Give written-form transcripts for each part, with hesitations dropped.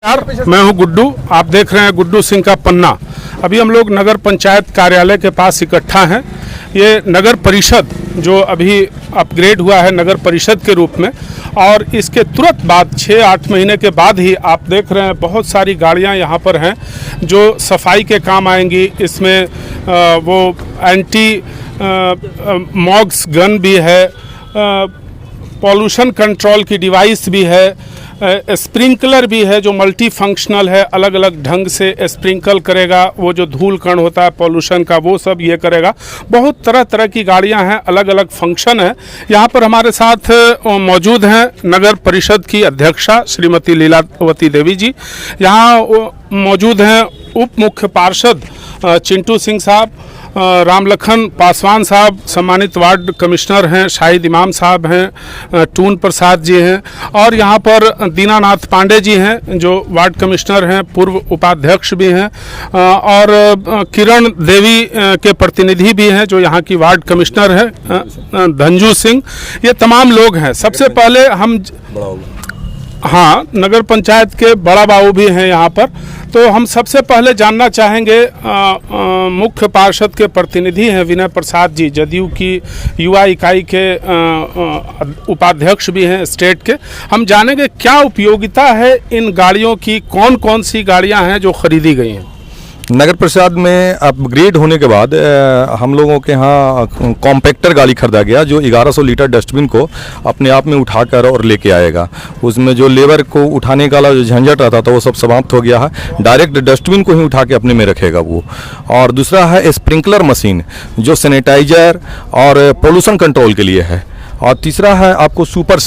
नमस्कार, मैं हूं गुड्डू। आप देख रहे हैं गुड्डू सिंह का पन्ना। अभी हम लोग नगर पंचायत कार्यालय के पास इकट्ठा हैं। ये नगर परिषद जो अभी अपग्रेड हुआ है नगर परिषद के रूप में, और इसके तुरंत बाद 6-8 महीने के बाद ही आप देख रहे हैं बहुत सारी गाड़ियां यहां पर हैं जो सफाई के काम आएंगी। इसमें वो एंटी मॉग्स गन भी है, पॉल्यूशन कंट्रोल की डिवाइस भी है, स्प्रिंकलर भी है जो मल्टी फंक्शनल है, अलग अलग ढंग से स्प्रिंकल करेगा। वो जो धूल कण होता है पॉल्यूशन का वो सब ये करेगा। बहुत तरह तरह की गाड़ियां हैं, अलग अलग फंक्शन है। यहाँ पर हमारे साथ मौजूद हैं नगर परिषद की अध्यक्षा श्रीमती लीलावती देवी जी। यहाँ मौजूद हैं उप मुख्य पार्षद चिंटू सिंह साहब, रामलखन पासवान साहब, सम्मानित वार्ड कमिश्नर हैं शाहिद इमाम साहब हैं, टून प्रसाद जी हैं, और यहाँ पर दीनानाथ पांडे जी हैं जो वार्ड कमिश्नर हैं, पूर्व उपाध्यक्ष भी हैं, और किरण देवी के प्रतिनिधि भी हैं जो यहाँ की वार्ड कमिश्नर हैं, धंजू सिंह। ये तमाम लोग हैं। सबसे पहले हम नगर पंचायत के बड़ा बाबू भी हैं यहाँ पर। तो हम सबसे पहले जानना चाहेंगे, मुख्य पार्षद के प्रतिनिधि हैं विनय प्रसाद जी, जदयू की युवा इकाई के उपाध्यक्ष भी हैं स्टेट के। हम जानेंगे क्या उपयोगिता है इन गाड़ियों की, कौन कौन सी गाड़ियां हैं जो खरीदी गई हैं। नगर परिषद में अपग्रेड होने के बाद हम लोगों के यहाँ कॉम्पैक्टर गाड़ी खरीदा गया जो 1100 लीटर डस्टबिन को अपने आप में उठाकर और लेके आएगा। उसमें जो लेबर को उठाने का जो झंझट रहता था वो सब समाप्त हो गया है। डायरेक्ट डस्टबिन को ही उठा के अपने में रखेगा वो। और दूसरा है स्प्रिंकलर मशीन जो सैनिटाइजर और पोल्यूशन कंट्रोल के लिए है। और तीसरा है आपको सुपर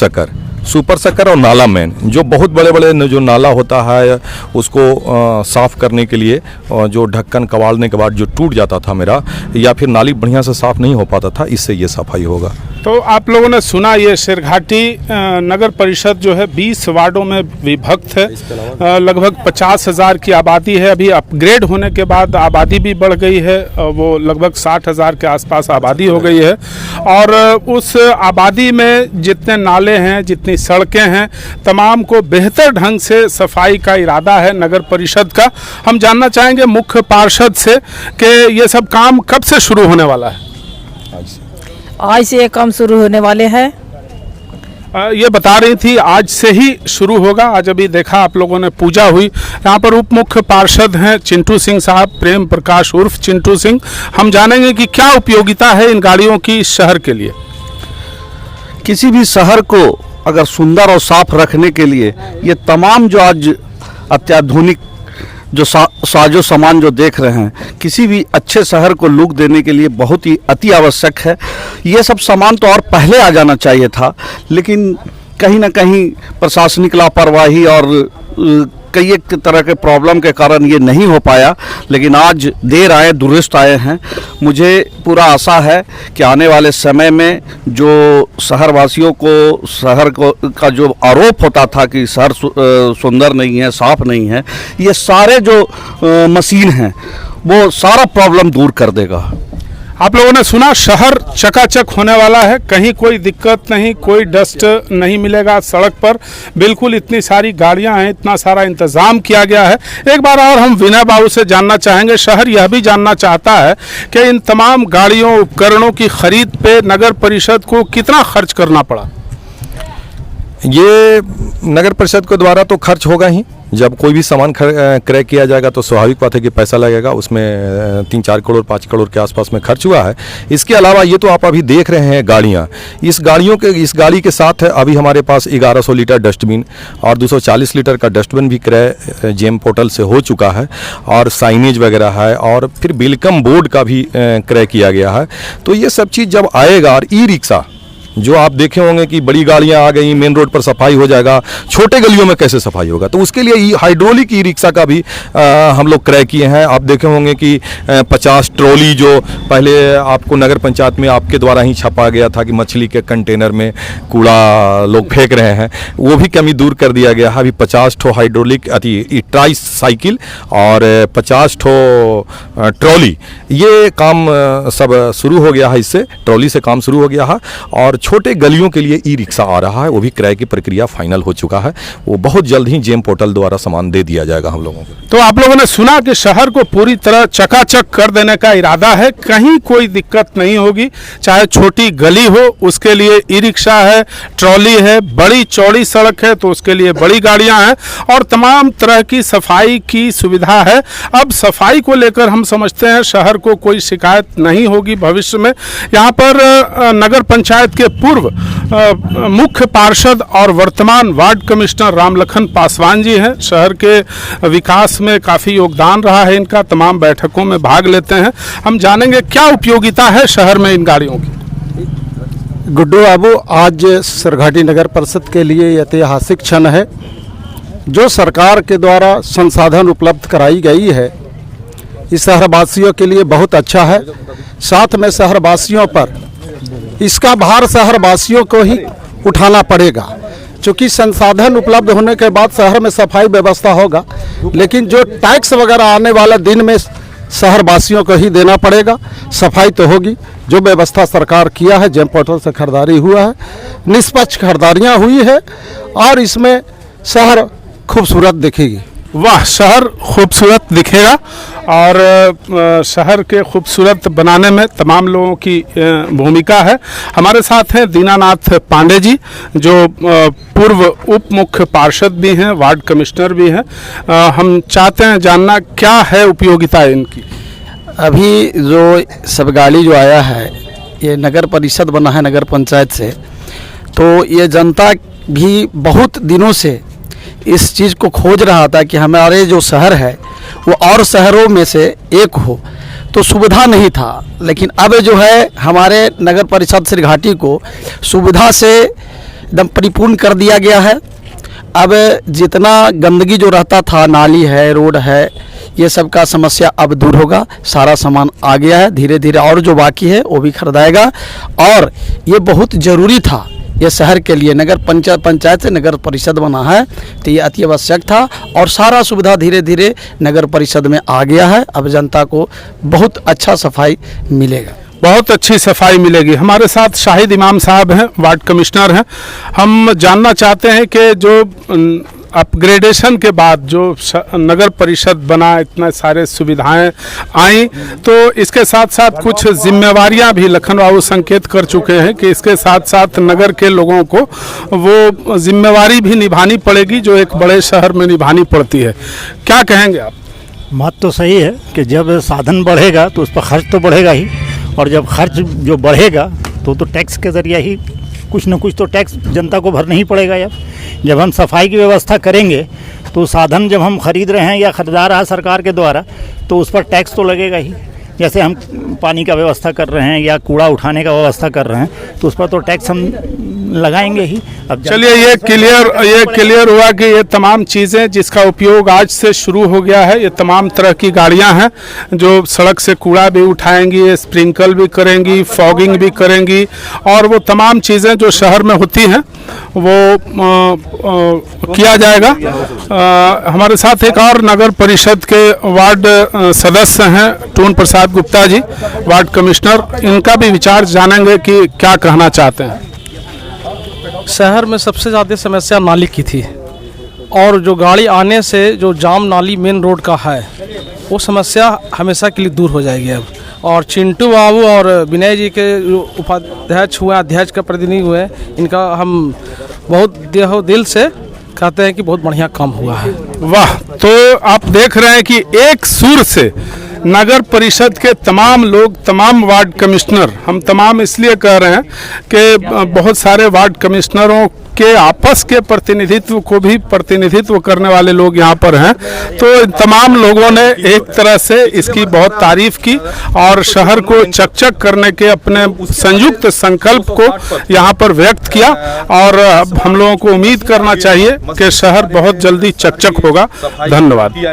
शकर और नाला मैन, जो बहुत बड़े बड़े जो नाला होता है उसको साफ़ करने के लिए, जो ढक्कन कबाड़ने के बाद जो टूट जाता था मेरा, या फिर नाली बढ़िया से साफ़ नहीं हो पाता था, इससे ये सफाई होगा। तो आप लोगों ने सुना, ये शेरघाटी नगर परिषद जो है 20 वार्डों में विभक्त है। लगभग 50,000 की आबादी है। अभी अपग्रेड होने के बाद आबादी भी बढ़ गई है, वो लगभग 60,000 के आसपास आबादी हो गई है। और उस आबादी में जितने नाले हैं, जितनी सड़कें हैं, तमाम को बेहतर ढंग से सफाई का इरादा है नगर परिषद का। हम जानना चाहेंगे मुख्य पार्षद से कि ये सब काम कब से शुरू होने वाला है। आज से ये काम शुरू होने वाले हैं। ये बता रही थी आज से ही शुरू होगा। आज अभी देखा आप लोगों ने पूजा हुई। यहाँ पर उप मुख्य पार्षद हैं चिंटू सिंह साहब, प्रेम प्रकाश उर्फ चिंटू सिंह। हम जानेंगे कि क्या उपयोगिता है इन गाड़ियों की इस शहर के लिए। किसी भी शहर को अगर सुंदर और साफ रखने के लिए ये तमाम जो आज अत्याधुनिक जो साजो सामान जो देख रहे हैं, किसी भी अच्छे शहर को लुक देने के लिए बहुत ही अति आवश्यक है। ये सब सामान तो और पहले आ जाना चाहिए था, लेकिन कहीं ना कहीं प्रशासनिक लापरवाही और कई एक तरह के प्रॉब्लम के कारण ये नहीं हो पाया। लेकिन आज देर आए दुरुस्त आए हैं। मुझे पूरा आशा है कि आने वाले समय में जो शहरवासियों को शहर को का जो आरोप होता था कि शहर सुंदर नहीं है, साफ नहीं है, ये सारे जो मशीन हैं वो सारा प्रॉब्लम दूर कर देगा। आप लोगों ने सुना, शहर चकाचक होने वाला है। कहीं कोई दिक्कत नहीं, कोई डस्ट नहीं मिलेगा सड़क पर। बिल्कुल इतनी सारी गाड़ियां हैं, इतना सारा इंतजाम किया गया है। एक बार और हम विनय बाबू से जानना चाहेंगे, शहर यह भी जानना चाहता है कि इन तमाम गाड़ियों उपकरणों की खरीद पे नगर परिषद को कितना खर्च करना पड़ा। ये नगर परिषद के द्वारा तो खर्च होगा ही। जब कोई भी सामान क्रय किया जाएगा तो स्वाभाविक बात है कि पैसा लगेगा। उसमें 3-4 करोड़ 5 करोड़ के आसपास में खर्च हुआ है। इसके अलावा ये तो आप अभी देख रहे हैं गाड़ियाँ, इस गाड़ी के साथ अभी हमारे पास 1100 लीटर डस्टबिन और 240 लीटर का डस्टबिन भी क्रय जेम पोर्टल से हो चुका है, और साइनेज वगैरह है, और फिर वेलकम बोर्ड का भी क्रय किया गया है। तो ये सब चीज़ जब आएगा, और ई रिक्शा जो आप देखे होंगे कि बड़ी गाड़ियां आ गई, मेन रोड पर सफाई हो जाएगा, छोटे गलियों में कैसे सफाई होगा, तो उसके लिए हाइड्रोलिक ई रिक्शा का भी हम लोग क्रय किए हैं। आप देखे होंगे कि 50 ट्रॉली जो पहले आपको नगर पंचायत में आपके द्वारा ही छपा गया था कि मछली के कंटेनर में कूड़ा लोग फेंक रहे हैं, वो भी कमी दूर कर दिया गया है। अभी 50 ठो हाइड्रोलिक ट्राई साइकिल और 50 ठो ट्रॉली, ये काम सब शुरू हो गया है। इससे ट्रॉली से काम शुरू हो गया है। और छोटे गलियों के लिए ई रिक्शा आ रहा है, वो भी क्रय की प्रक्रिया फाइनल हो चुका है। वो बहुत जल्द ही जेम पोर्टल द्वारा सामान दे दिया जाएगा हम लोगों को। तो आप लोगों ने सुना कि शहर को पूरी तरह चकाचक कर देने का इरादा है, कहीं कोई दिक्कत नहीं होगी। चाहे छोटी गली हो उसके लिए ई रिक्शा है, ट्रॉली है, बड़ी चौड़ी सड़क है तो उसके लिए बड़ी गाड़ियां हैं और तमाम तरह की सफाई की सुविधा है। अब सफाई को लेकर हम समझते हैं शहर को कोई शिकायत नहीं होगी भविष्य में। यहाँ पर नगर पंचायत के पूर्व मुख्य पार्षद और वर्तमान वार्ड कमिश्नर रामलखन पासवान जी हैं। शहर के विकास में काफ़ी योगदान रहा है इनका, तमाम बैठकों में भाग लेते हैं। हम जानेंगे क्या उपयोगिता है शहर में इन गाड़ियों की। गुड्डू बाबू, आज सरघाटी नगर परिषद के लिए ऐतिहासिक क्षण है। जो सरकार के द्वारा संसाधन उपलब्ध कराई गई है इस शहरवासियों के लिए बहुत अच्छा है। साथ में शहरवासियों पर इसका भार शहरवासियों को ही उठाना पड़ेगा, क्योंकि संसाधन उपलब्ध होने के बाद शहर में सफाई व्यवस्था होगा, लेकिन जो टैक्स वगैरह आने वाला दिन में शहरवासियों को ही देना पड़ेगा। सफाई तो होगी, जो व्यवस्था सरकार किया है, जेम पोर्टल से खरीदारी हुआ है, निष्पक्ष खरीदारियाँ हुई है और इसमें शहर खूबसूरत दिखेगी। वाह, शहर खूबसूरत दिखेगा और शहर के खूबसूरत बनाने में तमाम लोगों की भूमिका है। हमारे साथ हैं दीनानाथ पांडे जी, जो पूर्व उप मुख्य पार्षद भी हैं, वार्ड कमिश्नर भी हैं। हम चाहते हैं जानना क्या है उपयोगिता इनकी। अभी जो सब गाड़ी जो आया है ये नगर परिषद बना है नगर पंचायत से, तो ये जनता भी बहुत दिनों से इस चीज़ को खोज रहा था कि हमारे जो शहर है वो और शहरों में से एक हो, तो सुविधा नहीं था। लेकिन अब जो है हमारे नगर परिषद सरघाटी को सुविधा से एकदम परिपूर्ण कर दिया गया है। अब जितना गंदगी जो रहता था, नाली है, रोड है, ये सब का समस्या अब दूर होगा। सारा सामान आ गया है, धीरे धीरे और जो बाकी है वो भी खरीदाएगा और ये बहुत ज़रूरी था। ये शहर के लिए नगर पंचायत से नगर परिषद बना है तो ये अति आवश्यक था और सारा सुविधा धीरे धीरे नगर परिषद में आ गया है। अब जनता को बहुत अच्छा सफाई मिलेगा, बहुत अच्छी सफाई मिलेगी। हमारे साथ शाहिद इमाम साहब हैं, वार्ड कमिश्नर हैं। हम जानना चाहते हैं कि जो अपग्रेडेशन के बाद जो नगर परिषद बना, इतने सारे सुविधाएं आई, तो इसके साथ साथ कुछ जिम्मेवारियां भी लखन बाबू संकेत कर चुके हैं कि इसके साथ साथ नगर के लोगों को वो जिम्मेवारी भी निभानी पड़ेगी जो एक बड़े शहर में निभानी पड़ती है। क्या कहेंगे आप? बात तो सही है कि जब साधन बढ़ेगा तो उस पर खर्च तो बढ़ेगा ही, और जब खर्च जो बढ़ेगा तो टैक्स के ज़रिए ही कुछ न कुछ तो टैक्स जनता को भरना ही पड़ेगा। जब हम सफाई की व्यवस्था करेंगे तो साधन जब हम खरीद रहे हैं या खरीदा रहा है सरकार के द्वारा तो उस पर टैक्स तो लगेगा ही। जैसे हम पानी का व्यवस्था कर रहे हैं या कूड़ा उठाने का व्यवस्था कर रहे हैं तो उस पर तो टैक्स हम लगाएंगे ही। अब चलिए, ये क्लियर हुआ कि ये तमाम चीज़ें जिसका उपयोग आज से शुरू हो गया है, ये तमाम तरह की गाड़ियां हैं जो सड़क से कूड़ा भी उठाएंगी, स्प्रिंकल भी करेंगी, फॉगिंग भी करेंगी और वो तमाम चीज़ें जो शहर में होती हैं वो किया जाएगा। हमारे साथ एक और नगर परिषद के वार्ड सदस्य हैं twin Prasad Gupta ji, ward commissioner. इनका भी विचार जानेंगे कि क्या कहना चाहते हैं। शहर में सबसे ज़्यादा समस्या नाली की थी और जो गाड़ी आने से जो जाम नाली मेन रोड का है वो समस्या हमेशा के लिए दूर हो जाएगी अब। और चिंटू बाबू और विनय जी के जो उपाध्यक्ष हुए, अध्यक्ष का प्रतिनिधि हुए, इनका हम बहुत दिल से कहते हैं कि बहुत बढ़िया काम हुआ है। वाह, तो आप देख रहे हैं कि एक सुर से नगर परिषद के तमाम लोग, तमाम वार्ड कमिश्नर, हम तमाम इसलिए कह रहे हैं कि बहुत सारे वार्ड कमिश्नरों के आपस के प्रतिनिधित्व को भी प्रतिनिधित्व करने वाले लोग यहाँ पर हैं। तो तमाम लोगों ने एक तरह से इसकी बहुत तारीफ की और शहर को चकचक करने के अपने संयुक्त संकल्प को यहाँ पर व्यक्त किया और अब हम लोगों को उम्मीद करना चाहिए कि शहर बहुत जल्दी चकचक होगा। धन्यवाद।